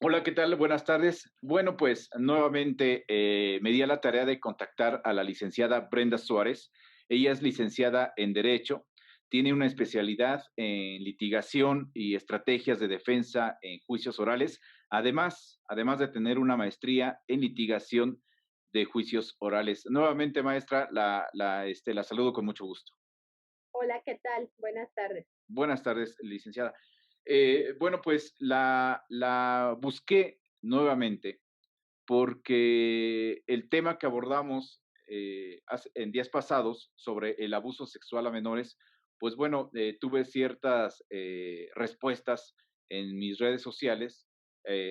Hola, ¿qué tal? Buenas tardes. Bueno, pues nuevamente me di a la tarea de contactar a la licenciada Brenda Suárez. Ella es licenciada en Derecho, tiene una especialidad en litigación y estrategias de defensa en juicios orales, además de tener una maestría en litigación de juicios orales. Nuevamente, maestra, la saludo con mucho gusto. Hola, ¿qué tal? Buenas tardes. Buenas tardes, licenciada. Bueno, pues la busqué nuevamente porque el tema que abordamos en días pasados sobre el abuso sexual a menores, pues bueno, tuve ciertas respuestas en mis redes sociales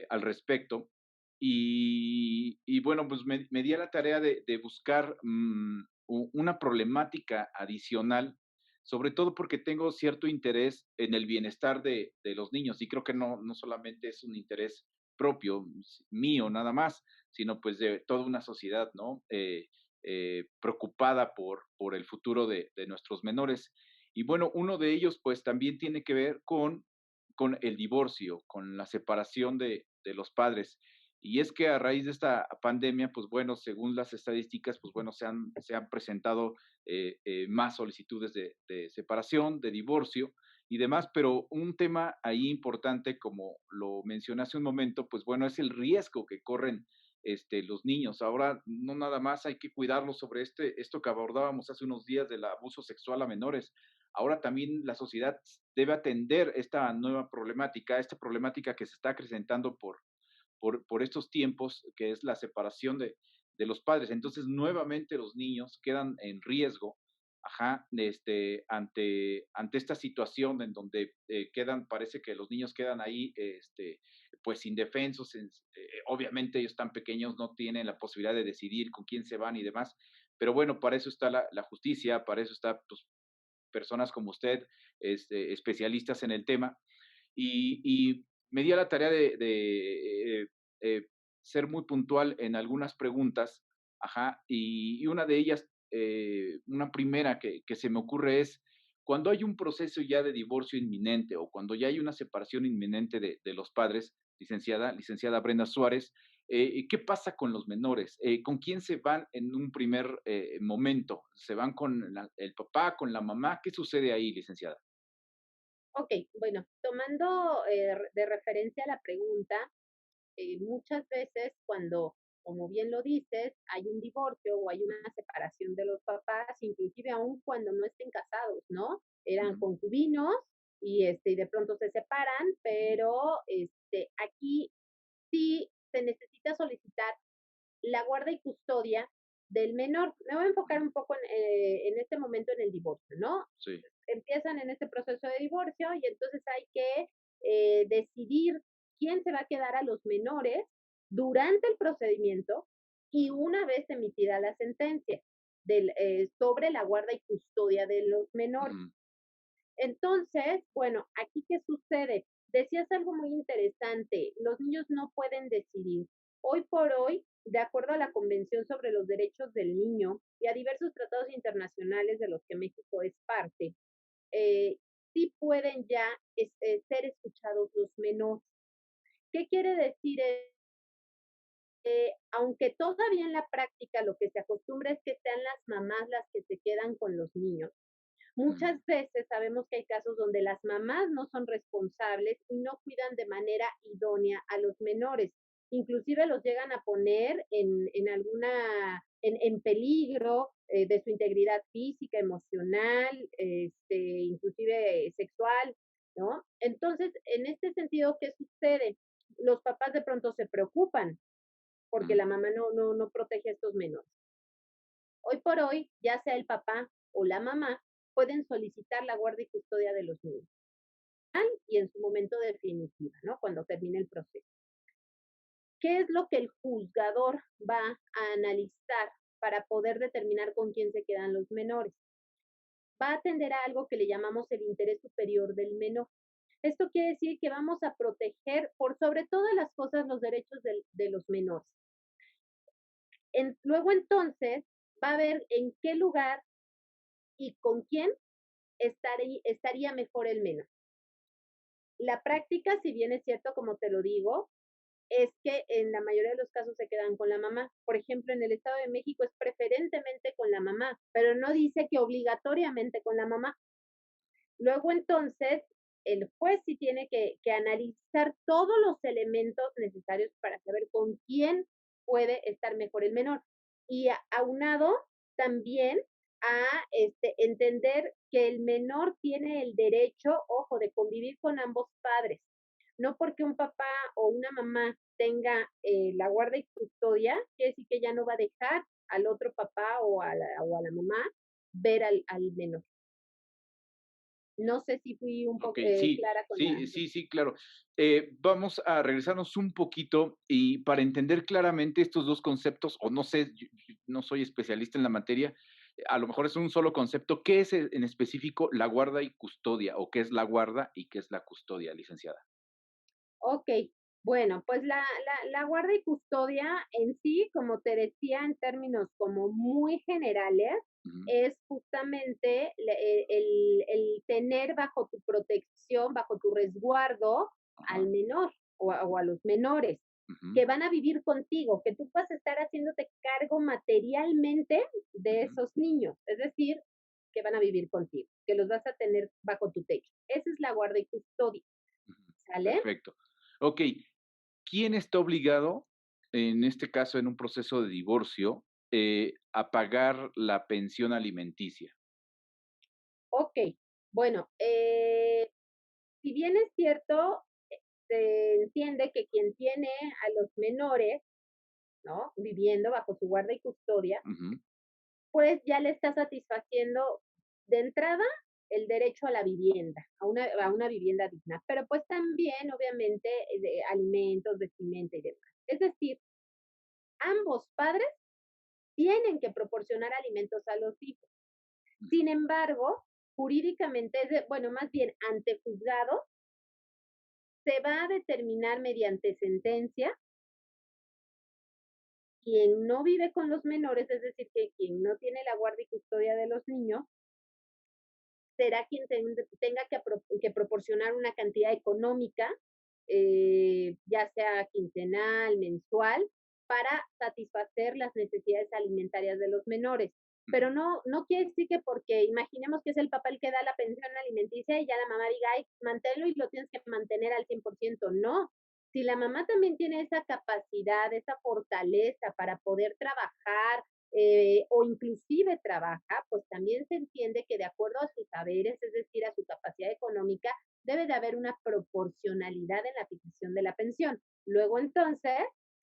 al respecto y bueno, pues me di a la tarea de buscar una problemática adicional, sobre todo porque tengo cierto interés en el bienestar de los niños y creo que no solamente es un interés propio, mío nada más, sino pues de toda una sociedad, ¿no? Preocupada por el futuro de nuestros menores. Y bueno, uno de ellos pues también tiene que ver con el divorcio, con la separación de los padres. Y es que a raíz de esta pandemia, pues bueno, según las estadísticas, pues bueno, se han presentado más solicitudes de separación, de divorcio y demás, pero un tema ahí importante, como lo mencioné hace un momento, pues bueno, es el riesgo que corren los niños. Ahora no nada más hay que cuidarlos sobre esto que abordábamos hace unos días del abuso sexual a menores. Ahora también la sociedad debe atender esta problemática que se está acrecentando por estos tiempos, que es la separación de los padres. Entonces, nuevamente los niños quedan en riesgo, ante esta situación en donde parece que los niños quedan ahí, pues indefensos. Obviamente ellos tan pequeños no tienen la posibilidad de decidir con quién se van y demás, pero bueno, para eso está la justicia, para eso está pues, personas como usted, especialistas en el tema, y me di a la tarea de ser muy puntual en algunas preguntas, y una de ellas, una primera que se me ocurre es, cuando hay un proceso ya de divorcio inminente o cuando ya hay una separación inminente de los padres, licenciada Brenda Suárez, ¿qué pasa con los menores? ¿Con quién se van en un primer momento? ¿Se van con el papá, con la mamá? ¿Qué sucede ahí, licenciada? Ok, bueno, tomando de referencia la pregunta, muchas veces cuando, como bien lo dices, hay un divorcio o hay una separación de los papás, inclusive aún cuando no estén casados, ¿no? Eran Ujú, concubinos y de pronto se separan, pero aquí sí se necesita solicitar la guarda y custodia del menor. Me voy a enfocar un poco en este momento en el divorcio, ¿no? sí. Empiezan en este proceso de divorcio y entonces hay que decidir quién se va a quedar a los menores durante el procedimiento y una vez emitida la sentencia sobre la guarda y custodia de los menores. Ujú, Entonces, bueno, aquí qué sucede. Decías algo muy interesante, los niños no pueden decidir. Hoy por hoy, de acuerdo a la Convención sobre los Derechos del Niño y a diversos tratados internacionales de los que México es parte, eh, sí pueden ya ser escuchados los menores. ¿Qué quiere decir? Aunque todavía en la práctica lo que se acostumbra es que sean las mamás las que se quedan con los niños, ujú. muchas veces sabemos que hay casos donde las mamás no son responsables y no cuidan de manera idónea a los menores. Inclusive los llegan a poner en peligro de su integridad física, emocional, inclusive sexual, ¿no? Entonces, en este sentido, ¿qué sucede? Los papás de pronto se preocupan porque Mm, la mamá no protege a estos menores. Hoy por hoy, ya sea el papá o la mamá, pueden solicitar la guardia y custodia de los niños y en su momento definitiva, ¿no? Cuando termine el proceso. ¿Qué es lo que el juzgador va a analizar para poder determinar con quién se quedan los menores? Va a atender a algo que le llamamos el interés superior del menor. Esto quiere decir que vamos a proteger por sobre todas las cosas los derechos de los menores. Luego entonces va a ver en qué lugar y con quién estaría mejor el menor. La práctica, si bien es cierto, como te lo digo, es que en la mayoría de los casos se quedan con la mamá. Por ejemplo, en el Estado de México es preferentemente con la mamá, pero no dice que obligatoriamente con la mamá. Luego entonces, el juez sí tiene que analizar todos los elementos necesarios para saber con quién puede estar mejor el menor. Y aunado también a entender que el menor tiene el derecho, ojo, de convivir con ambos padres. No porque un papá o una mamá tenga la guarda y custodia, quiere decir que ya no va a dejar al otro papá o a la mamá ver al menor. No sé si fui un poco Okey, sí, clara con la... sí, claro. Vamos a regresarnos un poquito y para entender claramente estos 2 conceptos, o no sé, yo no soy especialista en la materia, a lo mejor es un solo concepto, ¿qué es en específico la guarda y custodia, o qué es la guarda y qué es la custodia, licenciada? Ok, bueno, pues la guarda y custodia en sí, como te decía, en términos como muy generales, Ujú, es justamente el tener bajo tu protección, bajo tu resguardo al ajá, menor o a los menores ujú, que van a vivir contigo, que tú vas a estar haciéndote cargo materialmente de ujú, esos niños, es decir, que van a vivir contigo, que los vas a tener bajo tu techo. Esa es la guarda y custodia, ujú. ¿sale? Perfecto. Okey, ¿quién está obligado, en este caso, en un proceso de divorcio, a pagar la pensión alimenticia? Ok, bueno, si bien es cierto, se entiende que quien tiene a los menores, ¿no? Viviendo bajo su guarda y custodia, Ujú, pues ya le está satisfaciendo de entrada el derecho a la vivienda, a ujú, una vivienda digna, pero pues también, obviamente, de alimentos, vestimenta y demás. Es decir, ambos padres tienen que proporcionar alimentos a los hijos. ujú. Sin embargo, jurídicamente, bueno, más bien ante juzgado, se va a determinar mediante sentencia quien no vive con los menores, es decir, que quien no tiene la guardia y custodia de los niños, será quien tenga que proporcionar una cantidad económica, ya sea quincenal, mensual, para satisfacer las necesidades alimentarias de los menores. Pero no quiere decir que porque imaginemos que es el papá el que da la pensión alimenticia y ya la mamá diga, ay, manténlo y lo tienes que mantener al 100%. No, si la mamá también tiene esa capacidad, esa fortaleza para poder trabajar, o inclusive trabaja, pues también se entiende que de acuerdo a sus saberes, es decir, a su capacidad económica, debe de haber una proporcionalidad en la fijación de la pensión. Luego entonces,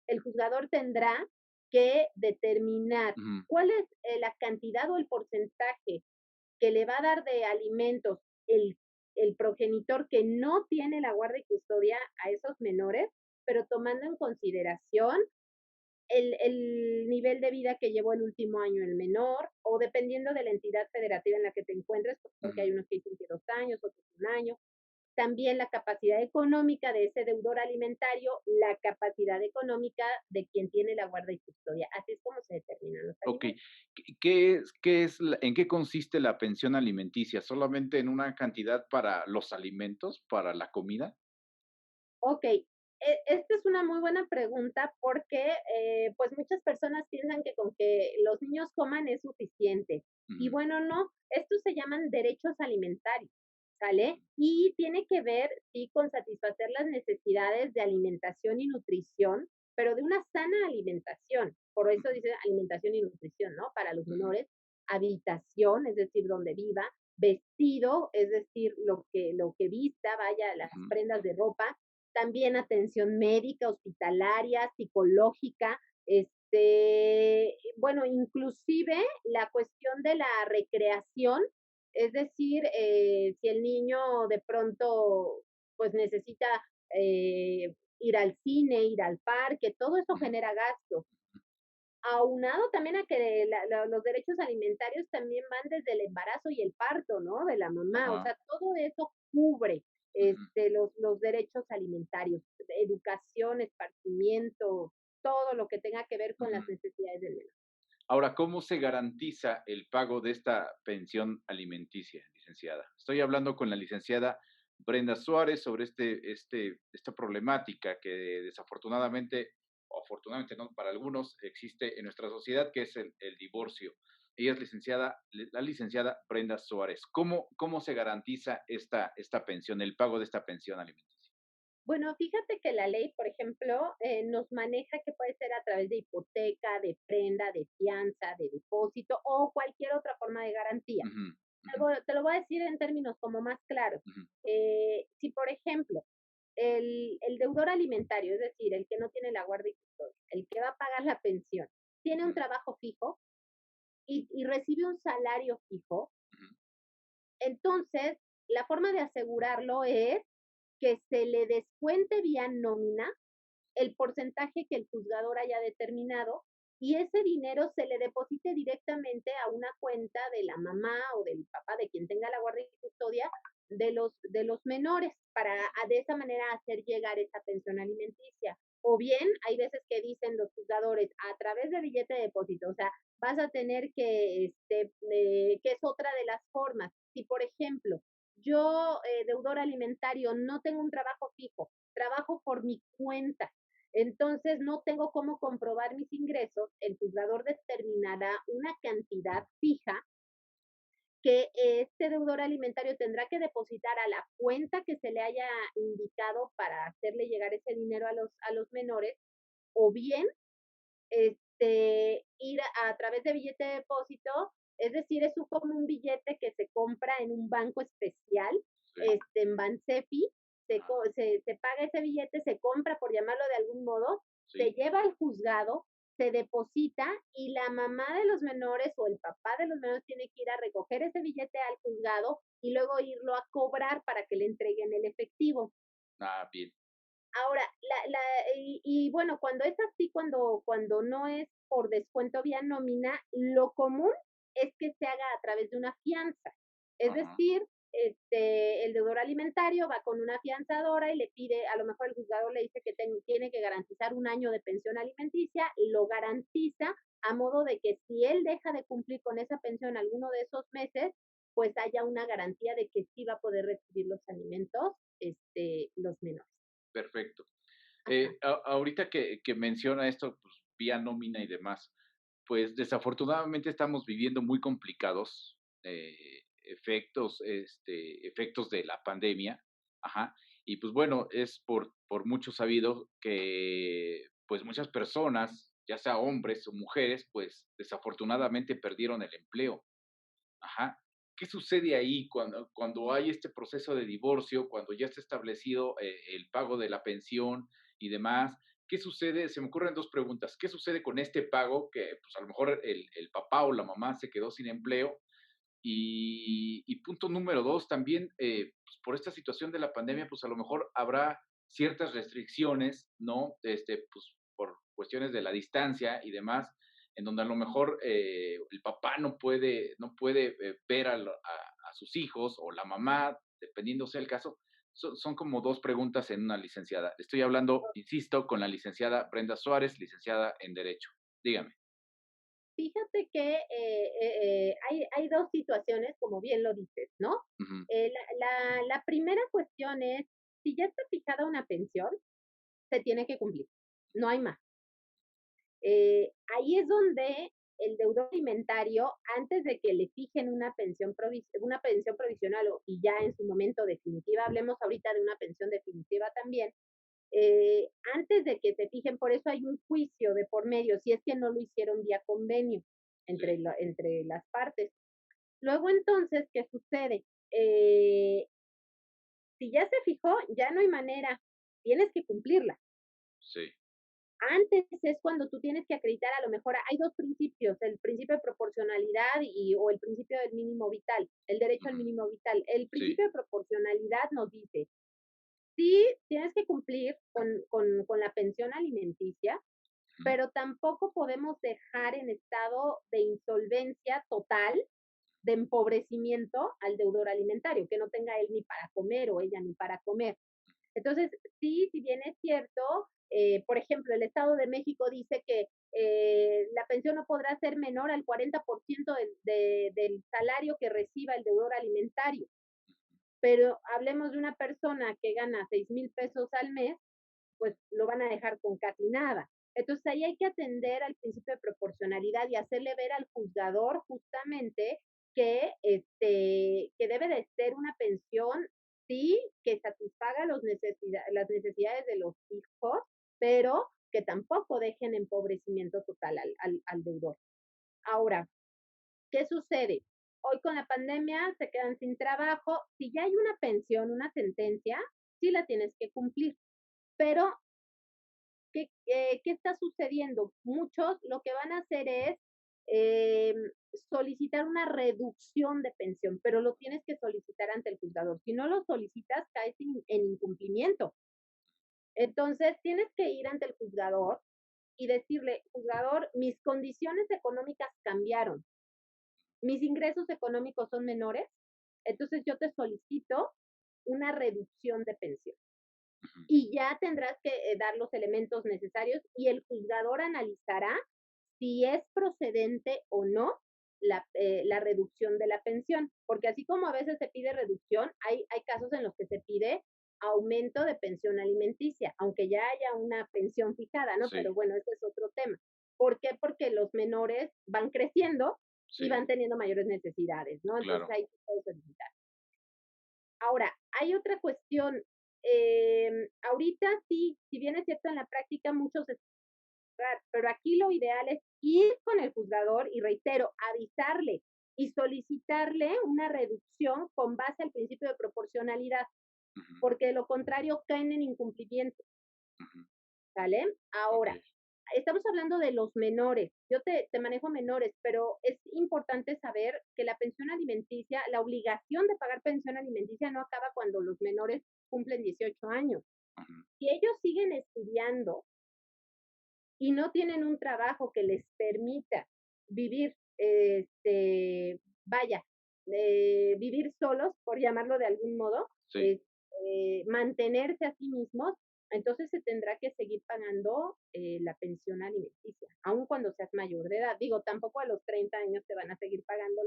el juzgador tendrá que determinar Ujú, cuál es la cantidad o el porcentaje que le va a dar de alimentos el progenitor que no tiene la guardia y custodia a esos menores, pero tomando en consideración nivel de vida que llevó el último año el menor, o dependiendo de la entidad federativa en la que te encuentres, porque ujú. hay unos que dicen que 2 años, otros un año. También la capacidad económica de ese deudor alimentario, la capacidad económica de quien tiene la guarda y custodia. Así es como se determinan los Okey, alimentos. ¿qué es la en qué consiste la pensión alimenticia? ¿Solamente en una cantidad para los alimentos, para la comida? Ok, esta es una muy buena pregunta porque pues muchas personas piensan que con que los niños coman es suficiente. Y Ujú, bueno, no, estos se llaman derechos alimentarios, ¿sale? ujú, Y tiene que ver, sí, con satisfacer las necesidades de alimentación y nutrición, pero de una sana alimentación. Por eso ujú, dice alimentación y nutrición, ¿no? Para los ujú, menores, habitación, es decir, donde viva, vestido, es decir, lo que vista, vaya, las ujú, prendas de ropa, también atención médica, hospitalaria, psicológica, bueno, inclusive la cuestión de la recreación, es decir, si el niño de pronto pues necesita ir al cine, ir al parque, todo eso ujú. genera gasto. Aunado también a que los derechos alimentarios también van desde el embarazo y el parto, ¿no? De la mamá, o Ajá, sea, todo eso cubre ujú, los derechos alimentarios, educación, esparcimiento, todo lo que tenga que ver con ujú. las necesidades del menor. Ahora, ¿cómo se garantiza el pago de esta pensión alimenticia, licenciada? Estoy hablando con la licenciada Brenda Suárez sobre esta problemática que desafortunadamente, o afortunadamente no, para algunos existe en nuestra sociedad, que es el divorcio. Ella es la licenciada Brenda Suárez. ¿Cómo se garantiza esta pensión, el pago de esta pensión alimenticia? Bueno, fíjate que la ley, por ejemplo, nos maneja que puede ser a través de hipoteca, de prenda, de fianza, de depósito o cualquier otra forma de garantía. Ujú, ujú, Te lo voy a decir en términos como más claros. ujú, Si, por ejemplo, el deudor alimentario, es decir, el que no tiene la guardia y custodia, el que va a pagar la pensión, tiene un ujú, trabajo fijo y recibe un salario fijo, ujú, entonces la forma de asegurarlo es que se le descuente vía nómina el porcentaje que el juzgador haya determinado y ese dinero se le deposite directamente a una cuenta de la mamá o del papá, de quien tenga la guardia y custodia de los menores, para de esa manera hacer llegar esa pensión alimenticia. O bien, hay veces que dicen los juzgadores a través de billete de depósito, o sea, vas a tener que es otra de las formas. Si, por ejemplo, yo, deudor alimentario, no tengo un trabajo fijo, trabajo por mi cuenta, entonces no tengo cómo comprobar mis ingresos, el juzgador determinará una cantidad fija que este deudor alimentario tendrá que depositar a la cuenta que se le haya indicado para hacerle llegar ese dinero a los menores, o bien ir a través de billete de depósito, es decir, como un billete que se compra en un banco especial, sí, en Bansefi, ajá, se paga ese billete, se compra, por llamarlo de algún modo, se sí. lleva al juzgado, se deposita y la mamá de los menores o el papá de los menores tiene que ir a recoger ese billete al juzgado y luego irlo a cobrar para que le entreguen el efectivo. Ah, bien. Ahora, bueno, cuando es así, cuando no es por descuento vía nómina, lo común es que se haga a través de una fianza. Es Ajá. decir, el deudor alimentario va con una fianzadora y le pide, a lo mejor el juzgador le dice que tiene que garantizar un año de pensión alimenticia, lo garantiza a modo de que si él deja de cumplir con esa pensión alguno de esos meses, pues haya una garantía de que sí va a poder recibir los alimentos, los menores. Perfecto. Ajá. Ahorita que menciona esto, pues, vía nómina y demás, pues, desafortunadamente estamos viviendo muy complicados, efectos de la pandemia, ajá. Y, pues, bueno, es por mucho sabido que, pues, muchas personas, ya sea hombres o mujeres, pues, desafortunadamente perdieron el empleo. Ajá. ¿Qué sucede ahí cuando hay este proceso de divorcio, cuando ya está establecido, el pago de la pensión y demás? ¿Qué sucede? Se me ocurren 2 preguntas. ¿Qué sucede con este pago que, pues, a lo mejor el papá o la mamá se quedó sin empleo? Y punto número 2 también, pues, por esta situación de la pandemia, pues, a lo mejor habrá ciertas restricciones, ¿no? Pues, por cuestiones de la distancia y demás, en donde a lo mejor, el papá no puede, ver a sus hijos, o la mamá, dependiendo sea el caso. Son como 2 preguntas en una, licenciada. Estoy hablando, insisto, con la licenciada Brenda Suárez, licenciada en Derecho. Dígame. Fíjate que hay dos situaciones, como bien lo dices, ¿no? Ujú, La primera cuestión es, si ya está fijada una pensión, se tiene que cumplir, no hay más. Ahí es donde el deudor alimentario, antes de que le fijen una pensión provisional y ya en su momento definitiva, hablemos ahorita de una pensión definitiva también, antes de que se fijen, por eso hay un juicio de por medio, si es que no lo hicieron vía convenio sí, entre las partes. Luego entonces, ¿qué sucede? Eh, si ya se fijó, ya no hay manera, tienes que cumplirla. sí. Antes es cuando tú tienes que acreditar, a lo mejor hay dos principios, el principio de proporcionalidad o el principio del mínimo vital, el derecho al Ujú, mínimo vital. El sí. principio de proporcionalidad nos dice, sí, tienes que cumplir con la pensión alimenticia, Ujú, pero tampoco podemos dejar en estado de insolvencia total, de empobrecimiento al deudor alimentario, que no tenga él ni para comer o ella ni para comer. Entonces, sí, si bien es cierto, por ejemplo, el Estado de México dice que la pensión no podrá ser menor al 40% del salario que reciba el deudor alimentario. pero hablemos de una persona que gana 6,000 pesos al mes, pues lo van a dejar con casi nada. Entonces ahí hay que atender al principio de proporcionalidad y hacerle ver al juzgador justamente que debe de ser una pensión, sí, que satisfaga las necesidades de los hijos, pero que tampoco dejen empobrecimiento total al deudor. Ahora, ¿qué sucede? Hoy con la pandemia se quedan sin trabajo. Si ya hay una pensión, una sentencia, sí la tienes que cumplir. Pero, ¿qué está sucediendo? Muchos lo que van a hacer es eh, solicitar una reducción de pensión, pero lo tienes que solicitar ante el juzgador. Si no lo solicitas, caes en incumplimiento. Entonces, tienes que ir ante el juzgador y decirle, juzgador, mis condiciones económicas cambiaron, mis ingresos económicos son menores, entonces yo te solicito una reducción de pensión. Ujú. Y ya tendrás que dar los elementos necesarios y el juzgador analizará si es procedente o no la reducción de la pensión, porque así como a veces se pide reducción, hay casos en los que se pide aumento de pensión alimenticia, aunque ya haya una pensión fijada, ¿no? Sí, Pero bueno, ese es otro tema. ¿Por qué? Porque los menores van creciendo y sí, van teniendo mayores necesidades, ¿no? Entonces claro. ahí se puede solicitar. Ahora, hay otra cuestión. Ahorita sí, si bien es cierto en la práctica muchos esperar, pero aquí lo ideal es ir con el juzgador y reitero, avisarle y solicitarle una reducción con base al principio de proporcionalidad, Ujú, porque de lo contrario caen en incumplimiento, ujú. ¿sale? Ok, Ahora, estamos hablando de los menores. Yo te manejo menores, pero es importante saber que la pensión alimenticia, la obligación de pagar pensión alimenticia no acaba cuando los menores cumplen 18 años. ujú, Si ellos siguen estudiando y no tienen un trabajo que les permita vivir, vaya, vivir solos, por llamarlo de algún modo, sí. mantenerse a sí mismos, entonces se tendrá que seguir pagando la pensión alimenticia, aun cuando seas mayor de edad. Digo, tampoco a los 30 años te van a seguir pagando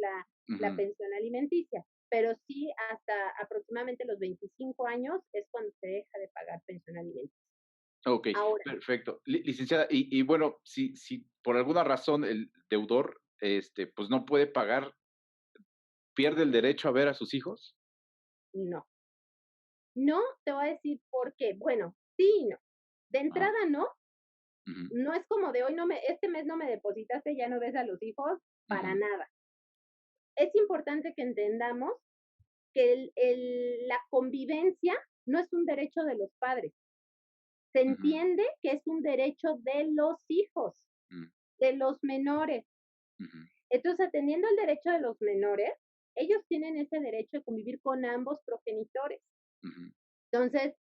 la Ujú. pensión alimenticia, pero sí hasta aproximadamente los 25 años es cuando se deja de pagar pensión alimenticia. Ok, Ahora, perfecto. Licenciada, y bueno, si por alguna razón el deudor, pues no puede pagar, ¿pierde el derecho a ver a sus hijos? no. No, te voy a decir por qué. Bueno, sí y no. De Ajá, entrada no, ujú, no es como de hoy este mes no me depositaste, ya no ves a los hijos, para ujú, nada. Es importante que entendamos que la convivencia no es un derecho de los padres. Se ujú, entiende que es un derecho de los hijos, mm, de los menores. ujú, Entonces, atendiendo el derecho de los menores, ellos tienen ese derecho de convivir con ambos progenitores. ujú, Entonces,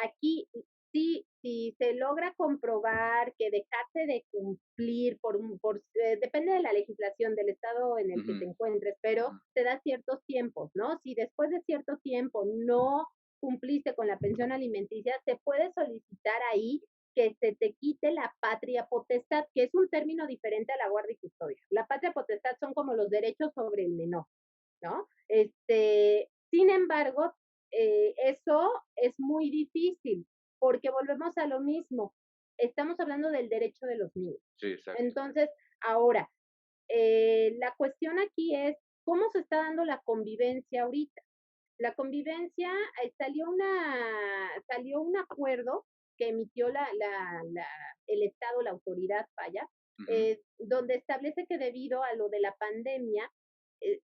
aquí sí, si se logra comprobar que dejaste de cumplir depende de la legislación del estado en el que ujú, te encuentres, pero ujú, te da ciertos tiempos, ¿no? Si después de cierto tiempo no cumpliste con la pensión alimenticia, se puede solicitar ahí que se te quite la patria potestad, que es un término diferente a la guardia y custodia. La patria potestad son como los derechos sobre el menor, ¿no? Sin embargo, eso es muy difícil, porque volvemos a lo mismo. Estamos hablando del derecho de los niños. sí, exacto. Entonces, ahora, la cuestión aquí es cómo se está dando la convivencia ahorita. La convivencia, salió un acuerdo que emitió el Estado, la autoridad, vaya, Ujú, donde establece que debido a lo de la pandemia,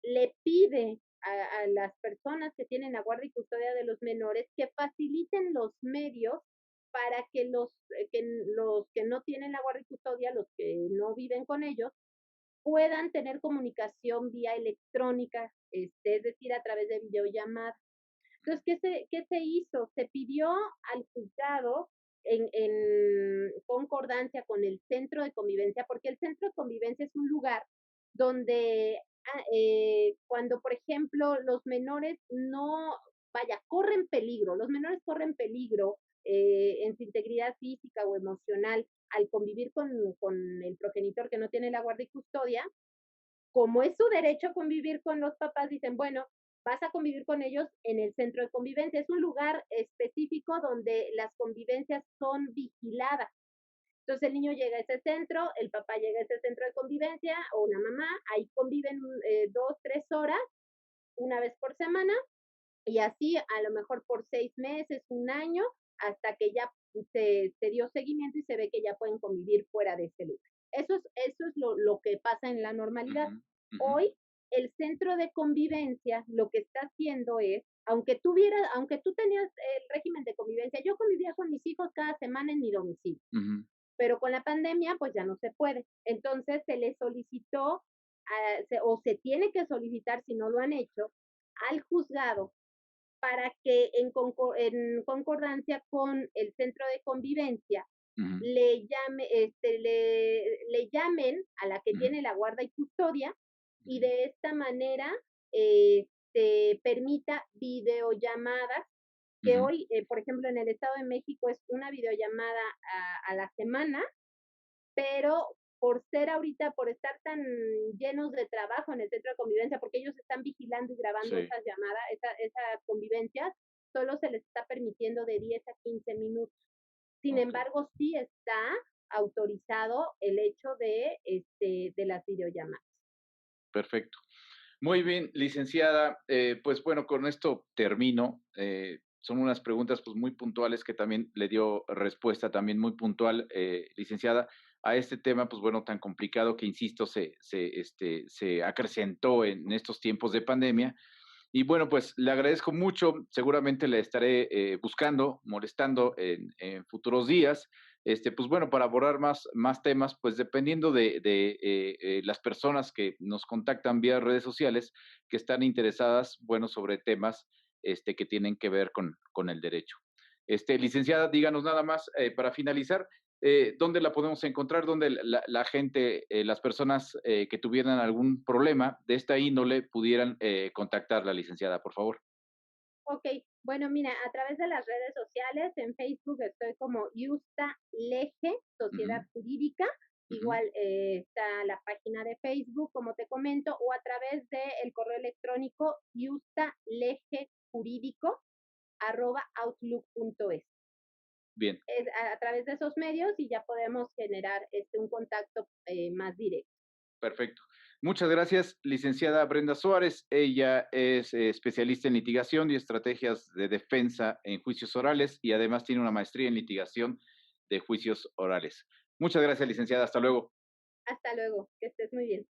le pide a las personas que tienen la guardia y custodia de los menores que faciliten los medios para que los que no tienen la guardia y custodia, los que no viven con ellos, puedan tener comunicación vía electrónica, es decir, a través de videollamada. Entonces, ¿qué se hizo? Se pidió al juzgado en concordancia con el centro de convivencia, porque el centro de convivencia es un lugar donde cuando, por ejemplo, los menores no, vaya, corren peligro, los menores corren peligro en su integridad física o emocional al convivir con el progenitor que no tiene la guardia y custodia, como es su derecho convivir con los papás, dicen, bueno, vas a convivir con ellos en el centro de convivencia. Es un lugar específico donde las convivencias son vigiladas. Entonces el niño llega a ese centro, el papá llega a ese centro de convivencia o una mamá, ahí conviven 2, 3 horas, una vez por semana, y así a lo mejor por 6 meses, un año, hasta que ya se dio seguimiento y se ve que ya pueden convivir fuera de ese lugar. Eso es lo que pasa en la normalidad. Ujú, ujú, Hoy, el centro de convivencia lo que está haciendo es, aunque tú tenías el régimen de convivencia, yo convivía con mis hijos cada semana en mi domicilio, ujú, pero con la pandemia pues ya no se puede. Entonces se le solicitó, o se tiene que solicitar si no lo han hecho, al juzgado para que en concordancia con el centro de convivencia ujú, le llamen a la que ujú, tiene la guarda y custodia y ujú, de esta manera permita videollamadas, que ujú. hoy, por ejemplo, en el Estado de México es una videollamada a la semana, pero por estar tan llenos de trabajo en el centro de convivencia, porque ellos están vigilando y grabando Sí, esas llamadas, esas convivencias, solo se les está permitiendo de 10 a 15 minutos. Sin ok, embargo, sí está autorizado el hecho de las videollamadas. perfecto. Muy bien, licenciada. Pues bueno, con esto termino. Son unas preguntas pues muy puntuales que también le dio respuesta también muy puntual, licenciada, a este tema, pues bueno, tan complicado que, insisto, se acrecentó en estos tiempos de pandemia. Y bueno, pues le agradezco mucho. Seguramente le estaré buscando, molestando en futuros días. Pues bueno, para abordar más temas, pues dependiendo de las personas que nos contactan vía redes sociales, que están interesadas, bueno, sobre temas que tienen que ver con el derecho. Licenciada, díganos nada más para finalizar, ¿dónde la podemos encontrar? ¿Dónde la gente, las personas que tuvieran algún problema de esta índole pudieran contactar la licenciada, por favor? Ok, bueno, mira, a través de las redes sociales, en Facebook estoy como Yusta Leje, Sociedad Ujú, Jurídica. ujú. Igual está la página de Facebook, como te comento, o a través del correo electrónico yustalejejurídico@outlook.es. Bien, Es a través de esos medios y ya podemos generar un contacto más directo. perfecto. Muchas gracias, licenciada Brenda Suárez. Ella es especialista en litigación y estrategias de defensa en juicios orales y además tiene una maestría en litigación de juicios orales. Muchas gracias, licenciada. Hasta luego. Hasta luego, que estés muy bien.